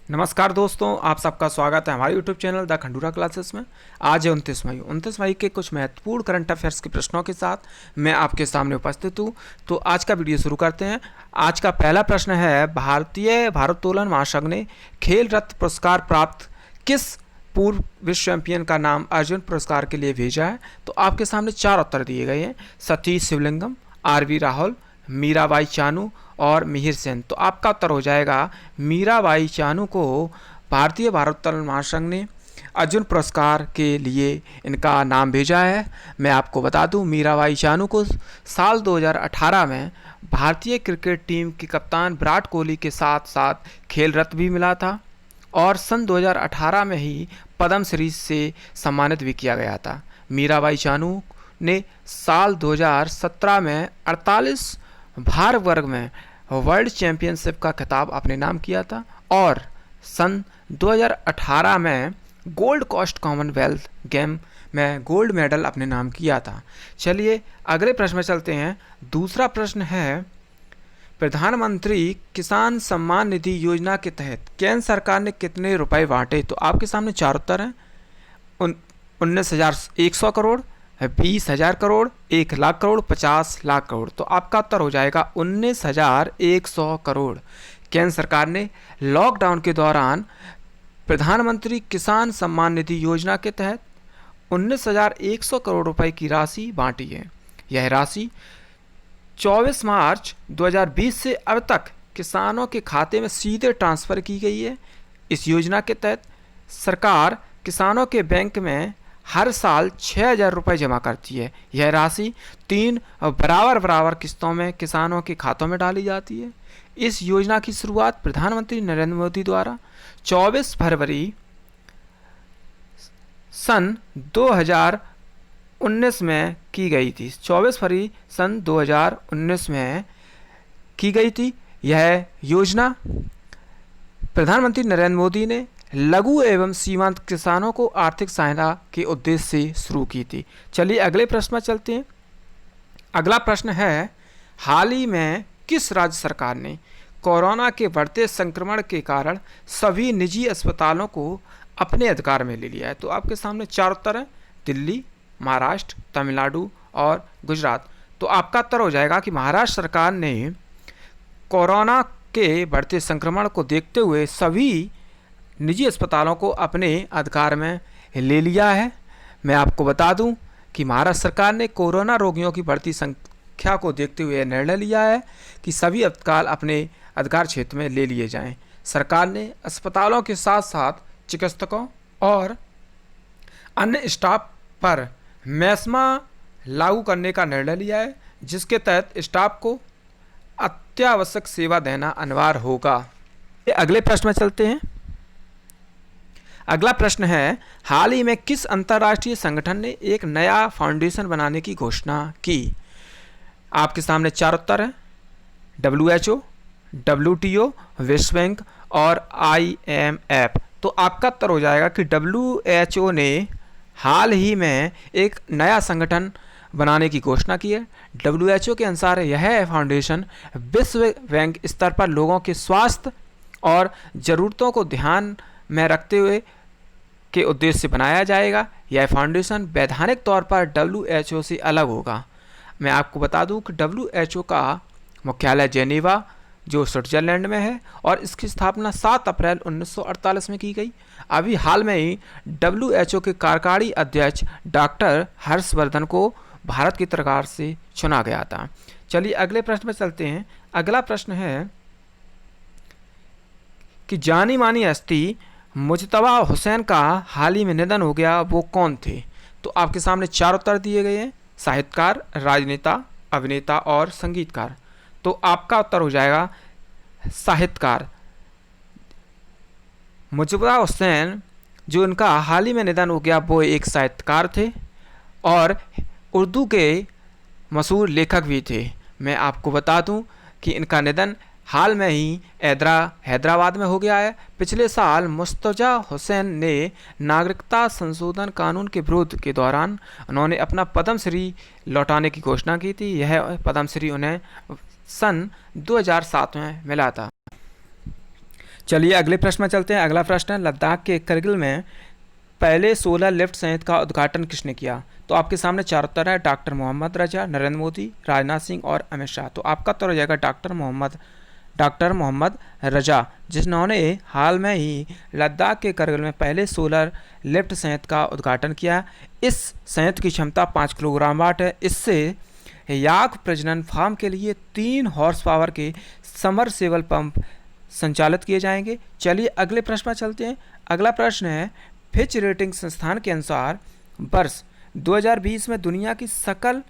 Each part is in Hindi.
नमस्कार दोस्तों, आप सबका स्वागत है हमारे यूट्यूब चैनल द खंडूरा क्लासेस में। आज है 29 मई के कुछ महत्वपूर्ण करंट अफेयर्स के प्रश्नों के साथ मैं आपके सामने उपस्थित हूँ। तो आज का वीडियो शुरू करते हैं। आज का पहला प्रश्न है, भारतीय भारोत्तोलन महासंघ ने खेल रत्न पुरस्कार प्राप्त किस पूर्व विश्व चैंपियन का नाम अर्जुन पुरस्कार के लिए भेजा है? तो आपके सामने चार उत्तर दिए गए हैं, सतीश शिवलिंगम, आर.वी. राहुल, मीराबाई चानू और मिहिर सेन। तो आपका उत्तर हो जाएगा मीराबाई चानू को भारतीय भारोत्तोलन महासंघ ने अर्जुन पुरस्कार के लिए इनका नाम भेजा है। मैं आपको बता दूं, मीराबाई चानू को साल 2018 में भारतीय क्रिकेट टीम के कप्तान विराट कोहली के साथ साथ खेल रत्न भी मिला था और सन 2018 में ही पद्म श्री से सम्मानित भी किया गया था। मीराबाई चानू ने साल 2017 में 48 भार वर्ग में वर्ल्ड चैंपियनशिप का खिताब अपने नाम किया था और सन 2018 में गोल्ड कोस्ट कॉमनवेल्थ गेम में गोल्ड मेडल अपने नाम किया था। चलिए अगले प्रश्न में चलते हैं। दूसरा प्रश्न है, प्रधानमंत्री किसान सम्मान निधि योजना के तहत केंद्र सरकार ने कितने रुपए बांटे? तो आपके सामने चार उत्तर हैं, 19,100 करोड़, 20,000 करोड़, 1,00,000 करोड़, 50,00,000 करोड़। तो आपका उत्तर हो जाएगा 19,100 करोड़। केंद्र सरकार ने लॉकडाउन के दौरान प्रधानमंत्री किसान सम्मान निधि योजना के तहत 19,100 करोड़ रुपए की राशि बांटी है। यह राशि 24 मार्च 2020 से अब तक किसानों के खाते में सीधे ट्रांसफ़र की गई है। इस योजना के तहत सरकार किसानों के बैंक में हर साल 6,000 रुपये जमा करती है। यह राशि 3 बराबर किस्तों में किसानों के खातों में डाली जाती है। इस योजना की शुरुआत प्रधानमंत्री नरेंद्र मोदी द्वारा 24 फरवरी सन 2019 में की गई थी। 24 फरवरी सन 2019 में की गई थी। यह योजना प्रधानमंत्री नरेंद्र मोदी ने लघु एवं सीमांत किसानों को आर्थिक सहायता के उद्देश्य से शुरू की थी। चलिए अगले प्रश्न में चलते हैं। अगला प्रश्न है, हाल ही में किस राज्य सरकार ने कोरोना के बढ़ते संक्रमण के कारण सभी निजी अस्पतालों को अपने अधिकार में ले लिया है? तो आपके सामने चार उत्तर हैं, दिल्ली, महाराष्ट्र, तमिलनाडु और गुजरात। तो आपका उत्तर हो जाएगा कि महाराष्ट्र सरकार ने कोरोना के बढ़ते संक्रमण को देखते हुए सभी निजी अस्पतालों को अपने अधिकार में ले लिया है। मैं आपको बता दूं कि महाराष्ट्र सरकार ने कोरोना रोगियों की बढ़ती संख्या को देखते हुए निर्णय लिया है कि सभी अस्पताल अपने अधिकार क्षेत्र में ले लिए जाएं। सरकार ने अस्पतालों के साथ साथ चिकित्सकों और अन्य स्टाफ पर मेस्मा लागू करने का निर्णय लिया है, जिसके तहत स्टाफ को अत्यावश्यक सेवा देना अनिवार्य होगा। अगले प्रश्न में चलते हैं। अगला प्रश्न है, हाल ही में किस अंतर्राष्ट्रीय संगठन ने एक नया फाउंडेशन बनाने की घोषणा की? आपके सामने चार उत्तर हैं, WHO, WTO, विश्व बैंक और IMF। तो आपका उत्तर हो जाएगा कि WHO ने हाल ही में एक नया संगठन बनाने की घोषणा की है। WHO के अनुसार यह फाउंडेशन विश्व बैंक स्तर पर लोगों के स्वास्थ्य और ज़रूरतों को ध्यान में रखते हुए के उद्देश्य से बनाया जाएगा। यह फाउंडेशन वैधानिक तौर पर WHO से अलग होगा। मैं आपको बता दूं कि WHO का मुख्यालय जेनेवा जो स्विट्जरलैंड में है और इसकी स्थापना 7 अप्रैल 1948 में की गई। अभी हाल में ही WHO के कार्यकारी अध्यक्ष डॉक्टर हर्षवर्धन को भारत की सरकार से चुना गया था। चलिए अगले प्रश्न में चलते हैं। अगला प्रश्न है कि जानी मानी हस्ती मुजतबा हुसैन का हाल ही में निधन हो गया, वो कौन थे? तो आपके सामने चार उत्तर दिए गए हैं, साहित्यकार, राजनेता, अभिनेता और संगीतकार। तो आपका उत्तर हो जाएगा साहित्यकार। मुजतबा हुसैन जो इनका हाल ही में निधन हो गया, वो एक साहित्यकार थे और उर्दू के मशहूर लेखक भी थे। मैं आपको बता दूं कि इनका निधन हाल में ही हैदराबाद में हो गया है। पिछले साल मुस्तफा हुसैन ने नागरिकता संशोधन कानून के विरोध के दौरान उन्होंने अपना पद्मश्री लौटाने की घोषणा की थी। यह पद्मश्री उन्हें सन 2007 में मिला था। चलिए अगले प्रश्न में चलते हैं। अगला प्रश्न है, लद्दाख के करगिल में पहले सोलर लिफ्ट संयंत्र का उद्घाटन किसने किया? तो आपके सामने चार उत्तर है, डॉक्टर मोहम्मद रजा, नरेंद्र मोदी, राजनाथ सिंह और अमित शाह। तो आपका उत्तर हो जाएगा डॉक्टर मोहम्मद रजा, जिन्होंने हाल में ही लद्दाख के करगिल में पहले सोलर लिफ्ट संयंत्र का उद्घाटन किया। इस संयंत्र की क्षमता 5 किलोग्राम वाट है। इससे याक प्रजनन फार्म के लिए 3 हॉर्स पावर के समरसेबल पंप संचालित किए जाएंगे। चलिए अगले प्रश्न पर चलते हैं। अगला प्रश्न है, फिच रेटिंग संस्थान के अनुसार वर्ष 2020 में दुनिया की सकल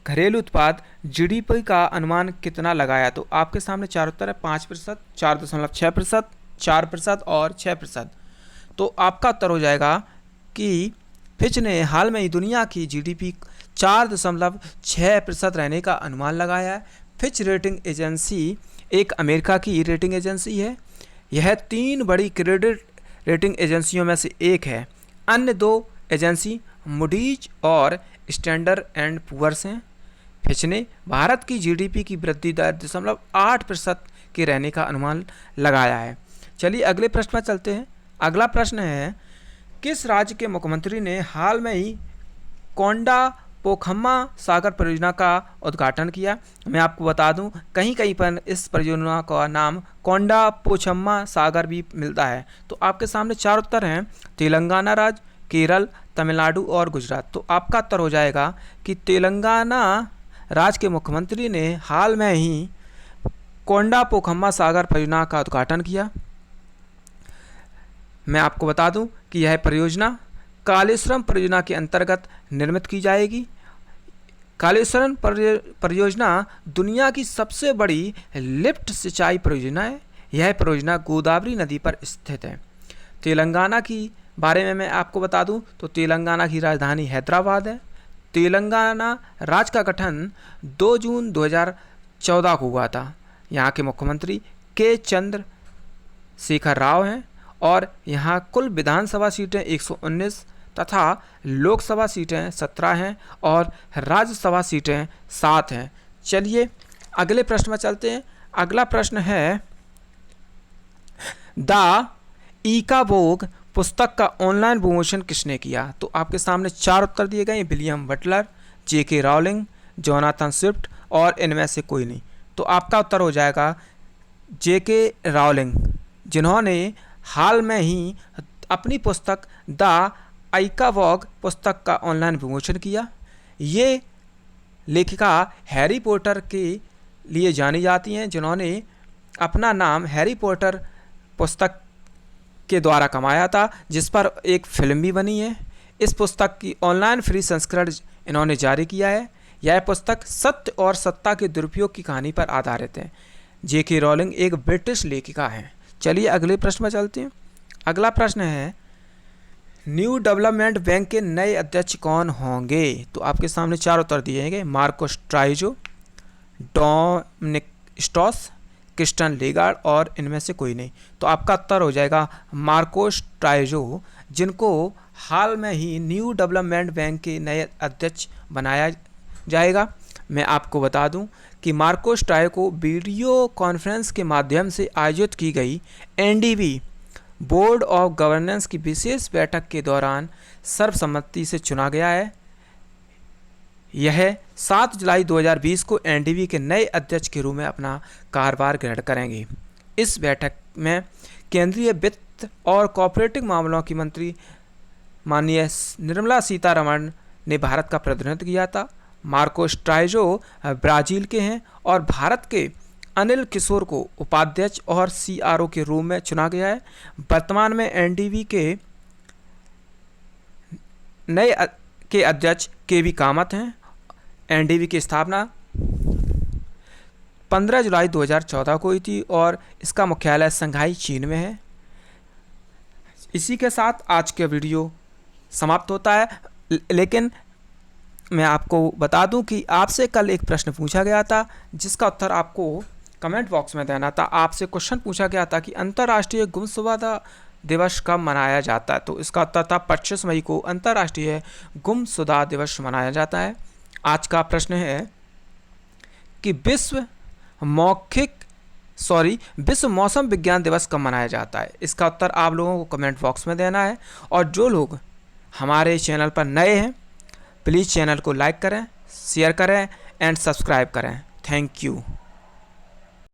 घरेलू उत्पाद जीडीपी का अनुमान कितना लगाया? तो आपके सामने चार उत्तर है, 5%, 4.6%, 4% और 6%। तो आपका उत्तर हो जाएगा कि फिच ने हाल में ही दुनिया की जीडीपी 4.6% रहने का अनुमान लगाया है। फिच रेटिंग एजेंसी एक अमेरिका की रेटिंग एजेंसी है। यह 3 बड़ी क्रेडिट रेटिंग एजेंसियों में से एक है। अन्य 2 एजेंसी मूडीज और स्टैंडर्ड एंड पुअर्स हैं। फिच ने भारत की जीडीपी की वृद्धि दर 0.8% के रहने का अनुमान लगाया है। चलिए अगले प्रश्न पर चलते हैं। अगला प्रश्न है, किस राज्य के मुख्यमंत्री ने हाल में ही कोंडा पोखम्मा सागर परियोजना का उद्घाटन किया? मैं आपको बता दूं, कहीं पर इस परियोजना का नाम कोंडा पोचम्मा सागर भी मिलता है। तो आपके सामने चार उत्तर हैं, तेलंगाना राज्य, केरल, तमिलनाडु और गुजरात। तो आपका उत्तर हो जाएगा कि तेलंगाना राज्य के मुख्यमंत्री ने हाल में ही कोंडा पोखम्मा सागर परियोजना का उद्घाटन किया। मैं आपको बता दूं कि यह परियोजना कालेश्वरम परियोजना के अंतर्गत निर्मित की जाएगी। कालेश्वरम परियोजना दुनिया की सबसे बड़ी लिफ्ट सिंचाई परियोजना है। यह परियोजना गोदावरी नदी पर स्थित है। तेलंगाना की बारे में मैं आपको बता दूं तो तेलंगाना की राजधानी हैदराबाद है। तेलंगाना राज्य का गठन 2 जून 2014 को हुआ था। यहाँ के मुख्यमंत्री के चंद्रशेखर राव हैं और यहाँ कुल विधानसभा सीटें 119 तथा लोकसभा सीटें 17 हैं और राज्यसभा सीटें 7 हैं। चलिए अगले प्रश्न में चलते हैं। अगला प्रश्न है, द ईकाबोग पुस्तक का ऑनलाइन विमोचन किसने किया? तो आपके सामने चार उत्तर दिए गए, विलियम बटलर, जेके राउलिंग, जोनाथन स्विफ्ट और इनमें से कोई नहीं। तो आपका उत्तर हो जाएगा जेके राउलिंग, जिन्होंने हाल में ही अपनी पुस्तक द ईकाबोग पुस्तक का ऑनलाइन विमोचन किया। ये लेखिका हैरी पॉटर के लिए जानी जाती हैं, जिन्होंने अपना नाम हैरी पॉटर पुस्तक के द्वारा कमाया था, जिस पर एक फिल्म भी बनी है। इस पुस्तक की ऑनलाइन फ्री संस्करण इन्होंने जारी किया है। यह पुस्तक सत्य और सत्ता के दुरुपयोग की कहानी पर आधारित है। जेके रॉलिंग एक ब्रिटिश लेखिका हैं। चलिए अगले प्रश्न में चलते हैं। अगला प्रश्न है, न्यू डेवलपमेंट बैंक के नए अध्यक्ष कौन होंगे? तो आपके सामने चार उत्तर दिए गए, Marco Straizo, Dominic स्टॉस, Kristen Lagarde और इनमें से कोई नहीं। तो आपका उत्तर हो जाएगा मार्को स्ट्राइजो, जिनको हाल में ही न्यू डेवलपमेंट बैंक के नए अध्यक्ष बनाया जाएगा। मैं आपको बता दूं कि मार्को स्ट्राइजो को वीडियो कॉन्फ्रेंस के माध्यम से आयोजित की गई एनडीबी बोर्ड ऑफ गवर्नेंस की विशेष बैठक के दौरान सर्वसम्मति से चुना गया है। यह 7 जुलाई 2020 को एनडीबी के नए अध्यक्ष के रूप में अपना कार्यभार ग्रहण करेंगे। इस बैठक में केंद्रीय वित्त और कॉर्पोरेटिव मामलों की मंत्री माननीय निर्मला सीतारमण ने भारत का प्रतिनिधित्व किया था। मार्को स्ट्राइजो ब्राज़ील के हैं और भारत के अनिल किशोर को उपाध्यक्ष और सीआरओ के रूप में चुना गया है। वर्तमान में एनडीबी के नए के अध्यक्ष केवी कामत हैं। एनडीबी की स्थापना 15 जुलाई 2014 को हुई थी और इसका मुख्यालय शंघाई चीन में है। इसी के साथ आज का वीडियो समाप्त होता है, लेकिन मैं आपको बता दूं कि आपसे कल एक प्रश्न पूछा गया था, जिसका उत्तर आपको कमेंट बॉक्स में देना था। आपसे क्वेश्चन पूछा गया था कि अंतर्राष्ट्रीय गुमशुदा दिवस कब मनाया जाता है? तो इसका उत्तर था 25 मई को अंतर्राष्ट्रीय गुमशुदा दिवस मनाया जाता है। आज का प्रश्न है कि विश्व मौखिक विश्व मौसम विज्ञान दिवस कब मनाया जाता है? इसका उत्तर आप लोगों को कमेंट बॉक्स में देना है। और जो लोग हमारे चैनल पर नए हैं प्लीज़ चैनल को लाइक करें, शेयर करें एंड सब्सक्राइब करें। Thank you.